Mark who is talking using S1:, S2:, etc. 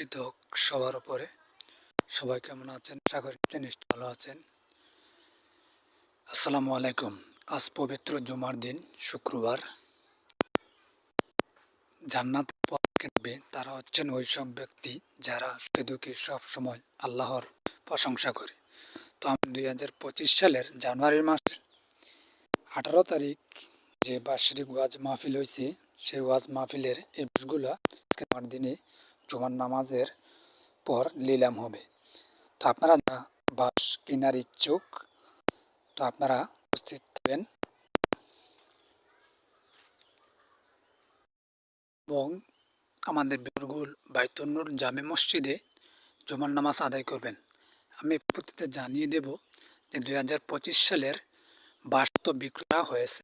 S1: বর্ষিত হোক সবার উপরে। সবাই কেমন আছেন? আশা করি নিশ্চয়ই ভালো আছেন। আসসালামু আলাইকুম। আজ পবিত্র জুমার দিন, শুক্রবার। জান্নাতে পথ কাটবে তারা হচ্ছেন ওইসব ব্যক্তি যারা সুখে দুঃখে সব সময় আল্লাহর প্রশংসা করে। তো আমি 2025 সালের জানুয়ারি মাসের 18 তারিখ যে বার্ষিক ওয়াজ মাহফিল হয়েছে, সেই ওয়াজ মাহফিলের এই বাসগুলা আজকে আমার দিনে জুমার নামাজের পর নিলাম হবে। তো আপনারা বাস কেনার ইচ্ছুক, তো আপনারা উপস্থিত থাকবেন এবং আমাদের বেরগুল বাইতুন্নুর জামে মসজিদে জুমার নামাজ আদায় করবেন। আমি পরবর্তীতে জানিয়ে দেব যে 2025 সালের বাস তো বিক্রি করা হয়েছে,